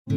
एक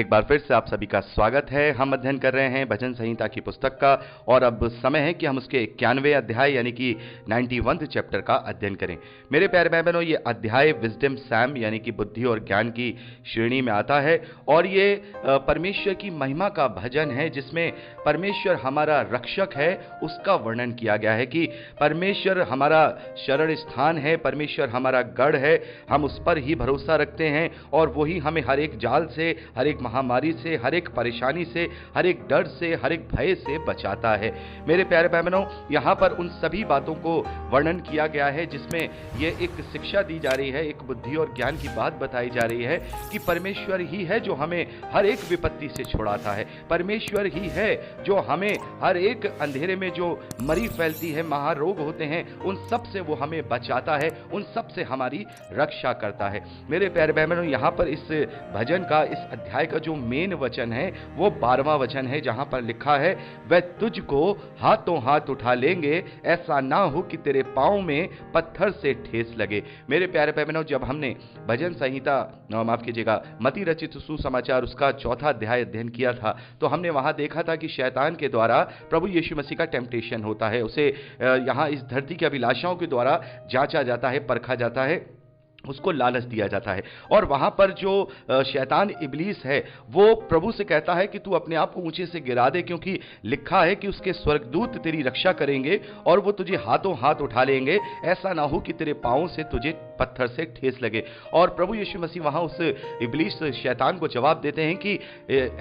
बार फिर से आप सभी का स्वागत है। हम अध्ययन कर रहे हैं भजन संहिता की पुस्तक का, और अब समय है कि हम उसके 91वें अध्याय यानी कि 91th चैप्टर का अध्ययन करें। मेरे प्यारे भाई बहनों, ये अध्याय विजडम सैम यानी कि बुद्धि और ज्ञान की श्रेणी में आता है, और ये परमेश्वर की महिमा का भजन है, जिसमें परमेश्वर हमारा रक्षक है उसका वर्णन किया गया है कि परमेश्वर हमारा शरण स्थान है, परमेश्वर हमारा गढ़ है, हम उस पर ही भरोसा रखते हैं और वही हमें हर एक जाल से, हर एक महामारी से, हर एक परेशानी से, हर एक डर से, हर एक भय से बचाता है। मेरे प्यारे भाई बहनों, यहाँ पर उन सभी बातों को वर्णन किया गया है जिसमें ये एक शिक्षा दी जा रही है, एक बुद्धि और ज्ञान की बात बताई जा रही है कि परमेश्वर ही है जो हमें हर एक विपत्ति से छुड़ाता है। परमेश्वर ही है जो हमें हर एक अंधेरे में जो मरी फैलती है, महारोग होते हैं, उन सब से वो हमें बचाता है, उन सब से हमारी रक्षा करता है। मेरे प्यारे भाई बहनों, यहाँ पर इस भजन का, इस अध्याय का जो मेन वचन है वो 12वां वचन है, जहां पर लिखा है, वह तुझको हाथों हाथ उठा लेंगे, ऐसा ना हो कि तेरे पांव में पत्थर से ठेस लगे। मेरे प्यारे भाई बहनों, जब हमने भजन संहिता, माफ कीजिएगा, मती रचित सुसमाचार उसका 4था अध्याय अध्ययन किया था, तो हमने वहां देखा था कि शैतान के द्वारा प्रभु यीशु मसीह का टेम्पटेशन होता है, उसे यहां इस धरती की अभिलाषाओं के द्वारा जांचा जाता है, परखा जाता है, उसको लालच दिया जाता है। और वहां पर जो शैतान इब्लीस है वो प्रभु से कहता है कि तू अपने आप को ऊंचे से गिरा दे, क्योंकि लिखा है कि उसके स्वर्गदूत तेरी रक्षा करेंगे और वो तुझे हाथों हाथ उठा लेंगे, ऐसा ना हो कि तेरे पांवों से तुझे पत्थर से ठेस लगे। और प्रभु यीशु मसीह वहां उस इब्लीस शैतान को जवाब देते हैं कि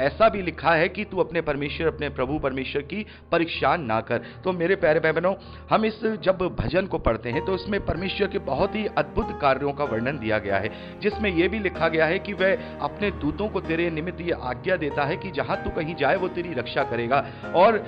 ऐसा भी लिखा है कि तू अपने परमेश्वर, अपने प्रभु परमेश्वर की परीक्षा ना कर। तो मेरे प्यारे भाई बहनों, हम इस जब भजन को पढ़ते हैं तो इसमें परमेश्वर के बहुत ही अद्भुत कार्यों का वर्णन दिया गया है, जिसमें यह भी लिखा गया है कि वह अपने दूतों को तेरे निमित्त यह आज्ञा देता है कि जहां तू कहीं जाए वो तेरी रक्षा करेगा और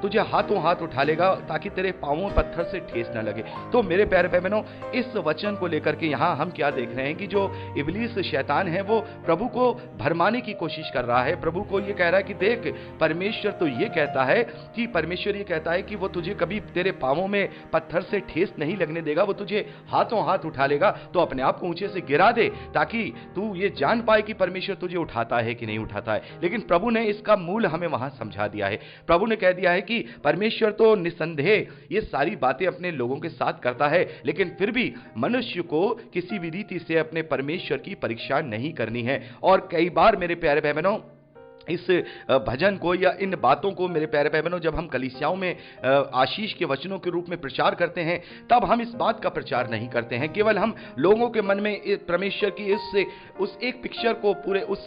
तुझे हाथों हाथ उठा लेगा ताकि तेरे पांवों पत्थर से ठेस न लगे। तो मेरे प्यारे भाई बहनों, इस वचन को लेकर के यहां हम क्या देख रहे हैं कि जो इब्लीस शैतान है वो प्रभु को भरमाने की कोशिश कर रहा है। प्रभु को यह कह रहा है कि देख, परमेश्वर तो ये कहता है कि परमेश्वर ये कहता है कि वो तुझे कभी तेरे पांवों में पत्थर से ठेस नहीं लगने देगा, वो तुझे हाथों हाथ उठा लेगा, तो अपने आप को ऊंचे से गिरा दे ताकि तू ये जान पाए कि परमेश्वर तुझे उठाता है कि नहीं उठाता है। लेकिन प्रभु ने इसका मूल हमें वहां समझा दिया है। प्रभु ने कह दिया है कि परमेश्वर तो निसंदेह ये सारी बातें अपने लोगों के साथ करता है, लेकिन फिर भी मनुष्य को किसी भी रीति से अपने परमेश्वर की परीक्षा नहीं करनी है। और कई बार मेरे प्यारे भाई बहनों, इस भजन को या इन बातों को मेरे प्यारे भाई बहनों, जब हम कलीसियाओं में आशीष के वचनों के रूप में प्रचार करते हैं, तब हम इस बात का प्रचार नहीं करते हैं। केवल हम लोगों के मन में परमेश्वर की उस एक पिक्चर को, पूरे उस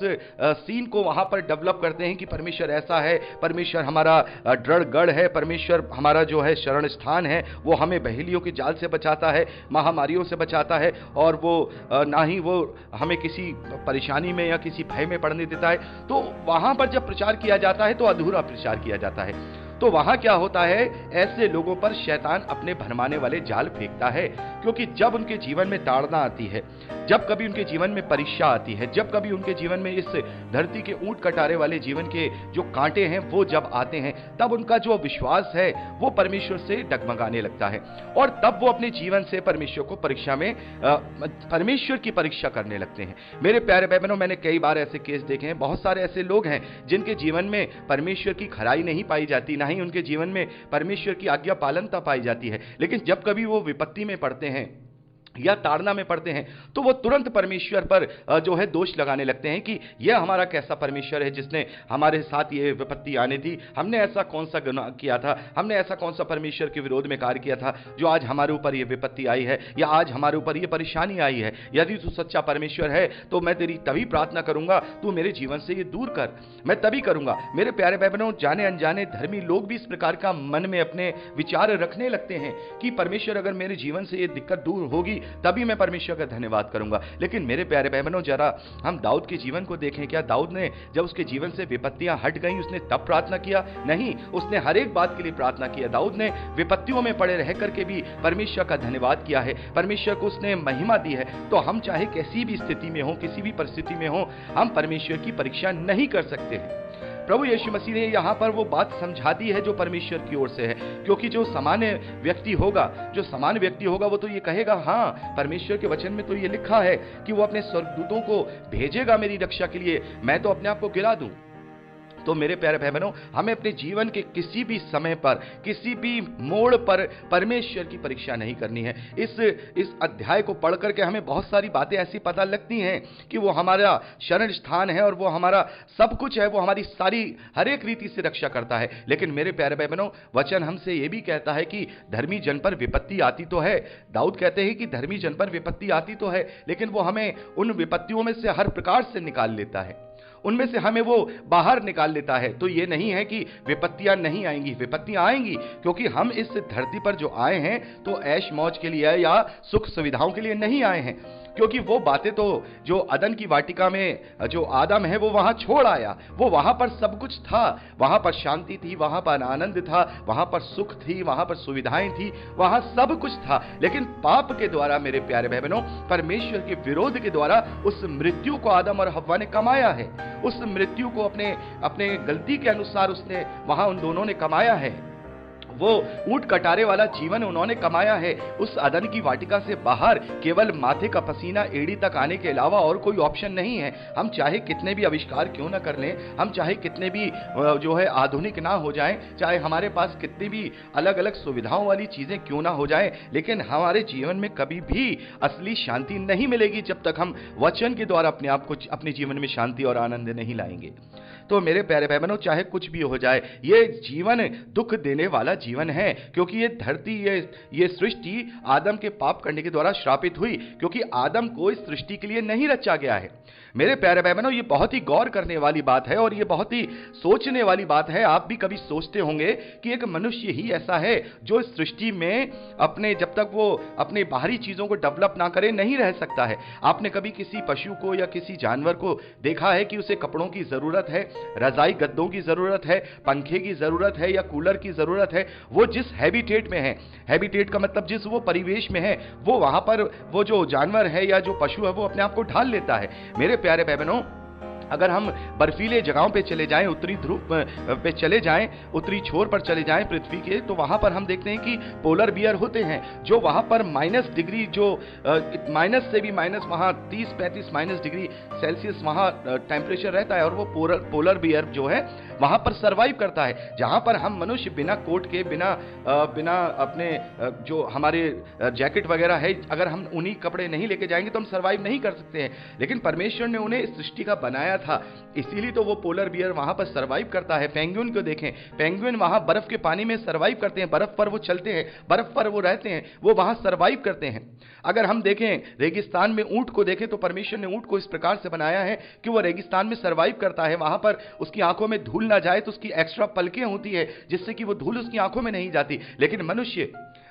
सीन को वहां पर डेवलप करते हैं कि परमेश्वर ऐसा है, परमेश्वर हमारा दृढ़ गढ़ है, परमेश्वर हमारा जो है शरण स्थान है, वो हमें बहेलियों की जाल से बचाता है, महामारियों से बचाता है, और वो ना ही वो हमें किसी परेशानी में या किसी भय में पड़ने देता है। तो वहां पर जब प्रचार किया जाता है तो अधूरा प्रचार किया जाता है। तो वहां क्या होता है, ऐसे लोगों पर शैतान अपने भरमाने वाले जाल फेंकता है, क्योंकि जब उनके जीवन में ताड़ना आती है, जब कभी उनके जीवन में परीक्षा आती है, जब कभी उनके जीवन में इस धरती के ऊंट कटारे वाले जीवन के जो कांटे हैं वो जब आते हैं, तब उनका जो विश्वास है वो परमेश्वर से डगमगाने लगता है, और तब वो अपने जीवन से परमेश्वर को परीक्षा में परमेश्वर की परीक्षा करने लगते हैं। मेरे प्यारे भाई बहनों, मैंने कई बार ऐसे केस देखे हैं, बहुत सारे ऐसे लोग हैं जिनके जीवन में परमेश्वर की खराई नहीं पाई जाती, ना ही उनके जीवन में परमेश्वर की आज्ञा पालनता पाई जाती है। लेकिन जब कभी वो विपत्ति में पड़ते हैं या ताड़ना में पड़ते हैं, तो वो तुरंत परमेश्वर पर जो है दोष लगाने लगते हैं कि यह हमारा कैसा परमेश्वर है जिसने हमारे साथ ये विपत्ति आने दी, हमने ऐसा कौन सा गुनाह किया था, हमने ऐसा कौन सा परमेश्वर के विरोध में कार्य किया था जो आज हमारे ऊपर ये विपत्ति आई है या आज हमारे ऊपर ये परेशानी आई है। यदि तू सच्चा परमेश्वर है तो मैं तेरी तभी प्रार्थना करूंगा, तू मेरे जीवन से ये दूर कर, मैं तभी करूंगा। मेरे प्यारे भाई बहनों, जाने अनजाने धर्मी लोग भी इस प्रकार का मन में अपने विचार रखने लगते हैं कि परमेश्वर अगर मेरे जीवन से ये दिक्कत दूर होगी तभी मैं परमेश्वर का धन्यवाद करूंगा। लेकिन मेरे प्यारे भाई बहनों, जरा हम दाऊद के जीवन को देखें। क्या दाऊद ने जब उसके जीवन से विपत्तियां हट गई उसने तब प्रार्थना किया? नहीं, उसने हर एक बात के लिए प्रार्थना किया। दाऊद ने विपत्तियों में पड़े रह करके भी परमेश्वर का धन्यवाद किया है, परमेश्वर को उसने महिमा दी है। तो हम चाहे किसी भी स्थिति में हो, किसी भी परिस्थिति में हो, हम परमेश्वर की परीक्षा नहीं कर सकते हैं। प्रभु यीशु मसीह ने यहां पर वो बात समझा दी है जो परमेश्वर की ओर से है, क्योंकि जो सामान्य व्यक्ति होगा वो तो ये कहेगा, हाँ परमेश्वर के वचन में तो ये लिखा है कि वो अपने स्वर्गदूतों को भेजेगा मेरी रक्षा के लिए, मैं तो अपने आप को गिरा दूं। तो मेरे प्यारे भाई बहनों, हमें अपने जीवन के किसी भी समय पर, किसी भी मोड़ पर परमेश्वर की परीक्षा नहीं करनी है। इस अध्याय को पढ़ करके हमें बहुत सारी बातें ऐसी पता लगती हैं कि वो हमारा शरण स्थान है और वो हमारा सब कुछ है, वो हमारी सारी हर एक रीति से रक्षा करता है। लेकिन मेरे प्यारे भाई बहनों, वचन हमसे ये भी कहता है कि धर्मी जन पर विपत्ति आती तो है। दाऊद कहते हैं कि धर्मी जन पर विपत्ति आती तो है, लेकिन वो हमें उन विपत्तियों में से हर प्रकार से निकाल लेता है, उनमें से हमें वो बाहर निकाल लेता है। तो ये नहीं है कि विपत्तियां नहीं आएंगी, विपत्तियां आएंगी, क्योंकि हम इस धरती पर जो आए हैं तो ऐश मौज के लिए या सुख सुविधाओं के लिए नहीं आए हैं। क्योंकि वो बातें तो जो अदन की वाटिका में जो आदम है वो वहां छोड़ आया, वो वहां पर सब कुछ था, वहां पर शांति थी, वहां पर आनंद था, वहां पर सुख थी, वहां पर सुविधाएं थी, वहां सब कुछ था। लेकिन पाप के द्वारा मेरे प्यारे भाई बहनों, परमेश्वर के विरोध के द्वारा उस मृत्यु को आदम और हव्वा ने कमाया है। उस मृत्यु को अपने गलती के अनुसार उसने वहां उन दोनों ने कमाया है। वो ऊंट कटारे वाला जीवन उन्होंने कमाया है। उस अदन की वाटिका से बाहर केवल माथे का पसीना एड़ी तक आने के अलावा और कोई ऑप्शन नहीं है। हम चाहे कितने भी आविष्कार क्यों ना कर लें, हम चाहे कितने भी जो है आधुनिक ना हो जाएं, चाहे हमारे पास कितनी भी अलग अलग सुविधाओं वाली चीजें क्यों ना हो जाएं, लेकिन हमारे जीवन में कभी भी असली शांति नहीं मिलेगी जब तक हम वचन के द्वारा अपने आप को, अपने जीवन में शांति और आनंद नहीं लाएंगे। तो मेरे प्यारे भाई बहनों, चाहे कुछ भी हो जाए, ये जीवन दुख देने वाला जीवन है, क्योंकि ये धरती, ये सृष्टि आदम के पाप करने के द्वारा श्रापित हुई, क्योंकि आदम को इस सृष्टि के लिए नहीं रचा गया है। मेरे प्यारे भाई बहनों, ये बहुत ही गौर करने वाली बात है और ये बहुत ही सोचने वाली बात है। आप भी कभी सोचते होंगे कि एक मनुष्य ही ऐसा है जो इस सृष्टि में जब तक वो अपने बाहरी चीजों को डेवलप ना करे नहीं रह सकता है। आपने कभी किसी पशु को या किसी जानवर को देखा है कि उसे कपड़ों की जरूरत है, रजाई गद्दों की जरूरत है, पंखे की जरूरत है या कूलर की जरूरत है? वो जिस हैबिटेट में है, हैबिटेट का मतलब जिस वो परिवेश में है, वो वहां पर वो जो जानवर है या जो पशु है वो अपने आप को ढाल लेता है। मेरे प्यारे भाई बहनों, अगर हम बर्फीले जगहों पे चले जाएं, उत्तरी ध्रुव पे चले जाएं, उत्तरी छोर पर चले जाएं पृथ्वी के, तो वहां पर हम देखते हैं कि पोलर बियर होते हैं जो वहां पर माइनस डिग्री, जो माइनस से भी माइनस वहां 30-35 माइनस डिग्री सेल्सियस वहां टेम्परेचर रहता है और वो पोलर बियर जो है वहां पर सरवाइव करता है। जहां पर हम मनुष्य बिना कोट के, बिना अपने जो हमारे जैकेट वगैरह है, अगर हम उन्हीं कपड़े नहीं लेके जाएंगे तो हम सरवाइव नहीं कर सकते हैं। लेकिन परमेश्वर ने उन्हें इस सृष्टि का बनाया था, इसीलिए तो वो पोलर बियर वहां पर सरवाइव करता है। पेंगुइन को देखें, पेंगुइन वहां बर्फ के पानी में सरवाइव करते हैं, बर्फ पर वो चलते हैं, बर्फ पर वो रहते हैं, वो वहां सरवाइव करते हैं। अगर हम देखें रेगिस्तान में ऊंट को देखें तो परमेश्वर ने ऊंट को इस प्रकार से बनाया है कि वो रेगिस्तान में सरवाइव करता है। वहां पर उसकी आंखों में धूल ना जाए तो उसकी एक्स्ट्रा पलकें होती है जिससे कि वो धूल उसकी आंखों में नहीं जाती। लेकिन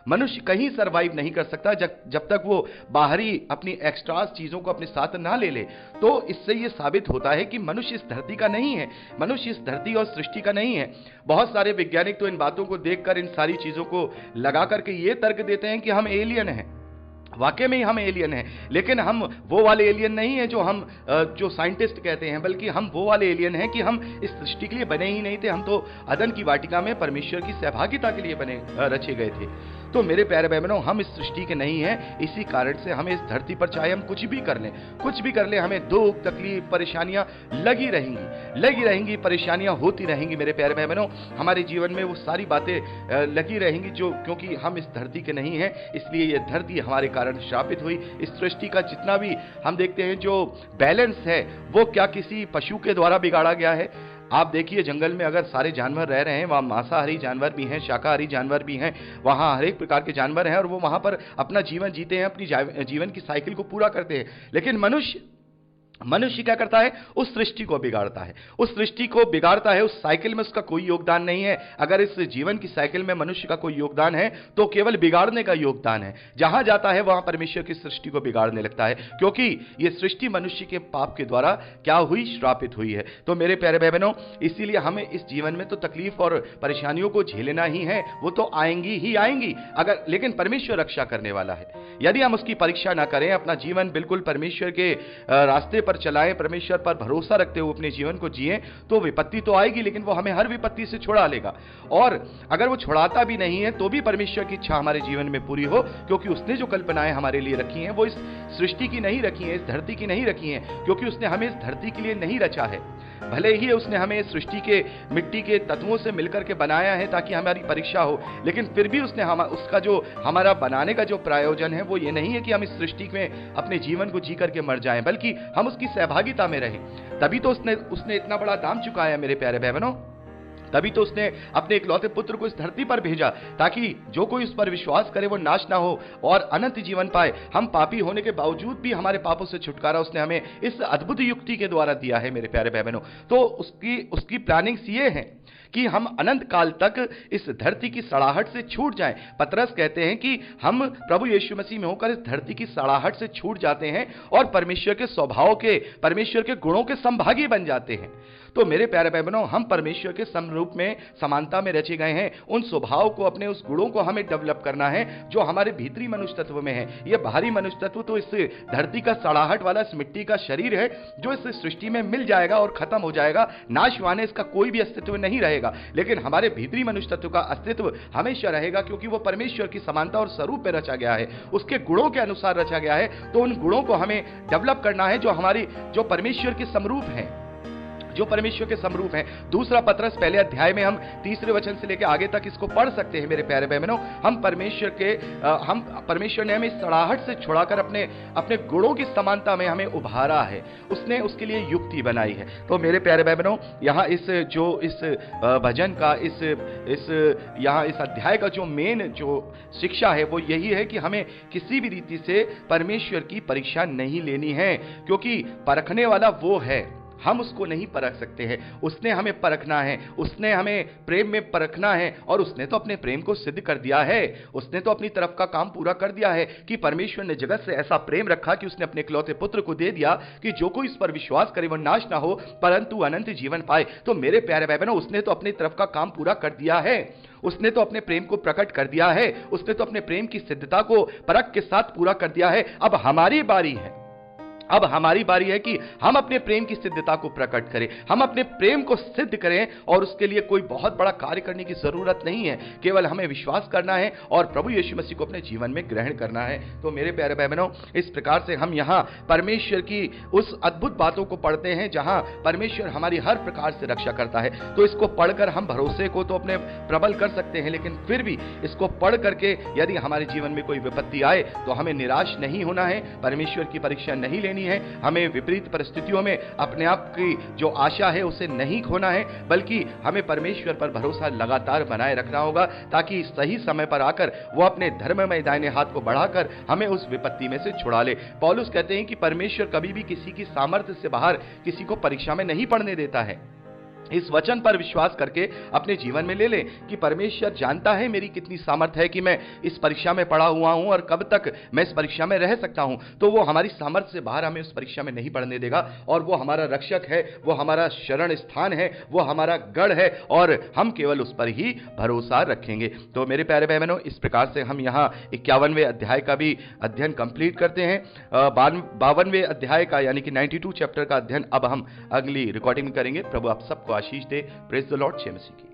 मनुष्य कहीं सरवाइव नहीं कर सकता जब तक वो बाहरी अपनी एक्स्ट्रा चीजों को अपने साथ ना ले ले। तो इससे ये साबित होता है कि मनुष्य इस धरती का नहीं है, मनुष्य इस धरती और सृष्टि का नहीं है। बहुत सारे वैज्ञानिक तो इन बातों को देखकर, इन सारी चीजों को लगा करके ये तर्क देते हैं कि हम एलियन हैं। वाकई में ही हम एलियन हैं, लेकिन हम वो वाले एलियन नहीं हैं जो साइंटिस्ट कहते हैं, बल्कि हम वो वाले एलियन हैं कि हम इस सृष्टि के लिए बने ही नहीं थे। हम तो अदन की वाटिका में परमेश्वर की सहभागिता के लिए रचे गए थे। तो मेरे प्यारे भाई बहनों, हम इस सृष्टि के नहीं हैं। इसी कारण से हमें इस धरती पर चाहे हम कुछ भी कर लें, हमें दुख, तकलीफ, परेशानियां लगी रहेंगी, परेशानियां होती रहेंगी। मेरे प्यारे भाई बहनों, हमारे जीवन में वो सारी बातें लगी रहेंगी क्योंकि हम इस धरती के नहीं हैं, इसलिए ये धरती हमारे कारण श्रापित हुई। इस सृष्टि का जितना भी हम देखते हैं जो बैलेंस है, वो क्या किसी पशु के द्वारा बिगाड़ा गया है? आप देखिए, जंगल में अगर सारे जानवर रह रहे हैं, वहाँ मांसाहारी जानवर भी हैं, शाकाहारी जानवर भी हैं, वहाँ हर एक प्रकार के जानवर हैं और वो वहाँ पर अपना जीवन जीते हैं, अपनी जीवन की साइकिल को पूरा करते हैं। लेकिन मनुष्य क्या करता है? उस सृष्टि को बिगाड़ता है, उस सृष्टि को बिगाड़ता है। उस साइकिल में उसका कोई योगदान नहीं है। अगर इस जीवन की साइकिल में मनुष्य का कोई योगदान है तो केवल बिगाड़ने का योगदान है। जहां जाता है वहां परमेश्वर की सृष्टि को बिगाड़ने लगता है, क्योंकि यह सृष्टि मनुष्य के पाप के द्वारा क्या हुई? श्रापित हुई है। तो मेरे प्यारे भाई बहनों, इसीलिए हमें इस जीवन में तो तकलीफ और परेशानियों को झेलना ही है, वो तो आएंगी ही आएंगी, अगर लेकिन परमेश्वर रक्षा करने वाला है। यदि हम उसकी परीक्षा ना करें, अपना जीवन बिल्कुल परमेश्वर के रास्ते पर चलाएं, परमेश्वर पर भरोसा रखते हुए अपने जीवन को जिएं, तो विपत्ति तो आएगी, लेकिन वो हमें हर विपत्ति से छुड़ा लेगा। और अगर वो छुड़ाता भी नहीं है तो भी परमेश्वर की इच्छा हमारे जीवन में पूरी हो, क्योंकि उसने जो कल्पनाएं हमारे लिए रखी हैं वो इस सृष्टि की नहीं रखी हैं, इस धरती की नहीं रखी हैं, क्योंकि उसने हमें इस धरती के लिए नहीं रचा है। भले ही उसने हमें इस सृष्टि के मिट्टी के तत्वों से मिलकर के बनाया है ताकि हमारी परीक्षा हो, लेकिन फिर भी उसने उसका जो हमारा बनाने का जो प्रायोजन है वो ये नहीं है कि हम इस सृष्टि में अपने जीवन को जी करके मर जाएं, बल्कि हम उसकी सहभागिता में रहें। तभी तो उसने इतना बड़ा दाम चुकाया मेरे प्यारे भाई बहनों। तभी तो उसने अपने इकलौते पुत्र को इस धरती पर भेजा, ताकि जो कोई उस पर विश्वास करे वो नाश ना हो और अनंत जीवन पाए। हम पापी होने के बावजूद भी हमारे पापों से छुटकारा उसने हमें इस अद्भुत युक्ति के द्वारा दिया है मेरे प्यारे भाई बहनों। तो उसकी प्लानिंग्स ये है कि हम अनंत काल तक इस धरती की सड़ाहट से छूट जाएं। पतरस कहते हैं कि हम प्रभु यीशु मसीह में होकर इस धरती की सड़ाहट से छूट जाते हैं और परमेश्वर के स्वभाव के, परमेश्वर के गुणों के संभागी बन जाते हैं। तो मेरे प्यारे भाई बहनों, हम परमेश्वर के समरूप में, समानता में रचे गए हैं। उन स्वभाव को, अपने उस गुणों को हमें डेवलप करना है जो हमारे भीतरी मनुष्य तत्व में है। यह बाहरी मनुष्य तत्व तो इस धरती का सड़ाहट वाला इस मिट्टी का शरीर है जो इस सृष्टि में मिल जाएगा और खत्म हो जाएगा, नाश वाने इसका कोई भी अस्तित्व नहीं रहेगा। लेकिन हमारे भीतरी मनुष्य तत्व का अस्तित्व हमेशा रहेगा, क्योंकि वो परमेश्वर की समानता और स्वरूप में रचा गया है, उसके गुणों के अनुसार रचा गया है। तो उन गुणों को हमें डेवलप करना है जो परमेश्वर के समरूप है, जो परमेश्वर के समरूप हैं। दूसरा पतरस पहले अध्याय में हम तीसरे वचन से लेकर आगे तक इसको पढ़ सकते हैं मेरे प्यारे बहनों। हम परमेश्वर ने हमें सड़ाहट से छुड़ाकर अपने गुणों की समानता में हमें उभारा है, उसने उसके लिए युक्ति बनाई है। तो मेरे प्यारे बहनों, यहाँ इस भजन का यहाँ इस अध्याय का जो मेन जो शिक्षा है वो यही है कि हमें किसी भी रीति से परमेश्वर की परीक्षा नहीं लेनी है, क्योंकि परखने वाला वो है, हम उसको नहीं परख सकते हैं। उसने हमें परखना है, उसने हमें प्रेम में परखना है, और उसने तो अपने प्रेम को सिद्ध कर दिया है। उसने तो अपनी तरफ का काम पूरा कर दिया है कि परमेश्वर ने जगत से ऐसा प्रेम रखा कि उसने अपने इकलौते पुत्र को दे दिया कि जो कोई इस पर विश्वास करे वह नाश ना हो परंतु अनंत जीवन पाए। तो मेरे प्यारे भाई बहनों, उसने तो अपनी तरफ का काम पूरा कर दिया है, उसने तो अपने प्रेम को प्रकट कर दिया है, उसने तो अपने प्रेम की सिद्धता को परख के साथ पूरा कर दिया है। अब हमारी बारी है, अब हमारी बारी है कि हम अपने प्रेम की सिद्धता को प्रकट करें, हम अपने प्रेम को सिद्ध करें, और उसके लिए कोई बहुत बड़ा कार्य करने की जरूरत नहीं है, केवल हमें विश्वास करना है और प्रभु यीशु मसीह को अपने जीवन में ग्रहण करना है। तो मेरे प्यारे भाई बहनों, इस प्रकार से हम यहाँ परमेश्वर की उस अद्भुत बातों को पढ़ते हैं जहां परमेश्वर हमारी हर प्रकार से रक्षा करता है। तो इसको पढ़कर हम भरोसे को तो अपने प्रबल कर सकते हैं, लेकिन फिर भी इसको पढ़ करके यदि हमारे जीवन में कोई विपत्ति आए तो हमें निराश नहीं होना है, परमेश्वर की परीक्षा नहीं लेनी है, हमें विपरीत परिस्थितियों में अपने आप की जो आशा है उसे नहीं खोना है, बल्कि हमें परमेश्वर पर भरोसा लगातार बनाए रखना होगा, ताकि सही समय पर आकर वो अपने धर्ममय दाहिने हाथ को बढ़ाकर हमें उस विपत्ति में से छुड़ा ले। पौलुस कहते हैं कि परमेश्वर कभी भी किसी की सामर्थ्य से बाहर किसी को परीक्षा में नहीं पड़ने देता है। इस वचन पर विश्वास करके अपने जीवन में ले लें कि परमेश्वर जानता है मेरी कितनी सामर्थ्य है कि मैं इस परीक्षा में पड़ा हुआ हूं और कब तक मैं इस परीक्षा में रह सकता हूं। तो वो हमारी सामर्थ्य से बाहर हमें उस परीक्षा में नहीं पड़ने देगा, और वो हमारा रक्षक है, वो हमारा शरण स्थान है, वो हमारा गढ़ है, और हम केवल उस पर ही भरोसा रखेंगे। तो मेरे प्यारे भाई बहनों, इस प्रकार से हम यहाँ 51वें अध्याय का भी अध्ययन कंप्लीट करते हैं। 52वें अध्याय का यानी कि 92 चैप्टर का अध्ययन अब हम अगली रिकॉर्डिंग में करेंगे। प्रभु आप सबको आशीष दे। Praise the Lord. जय मसीह की।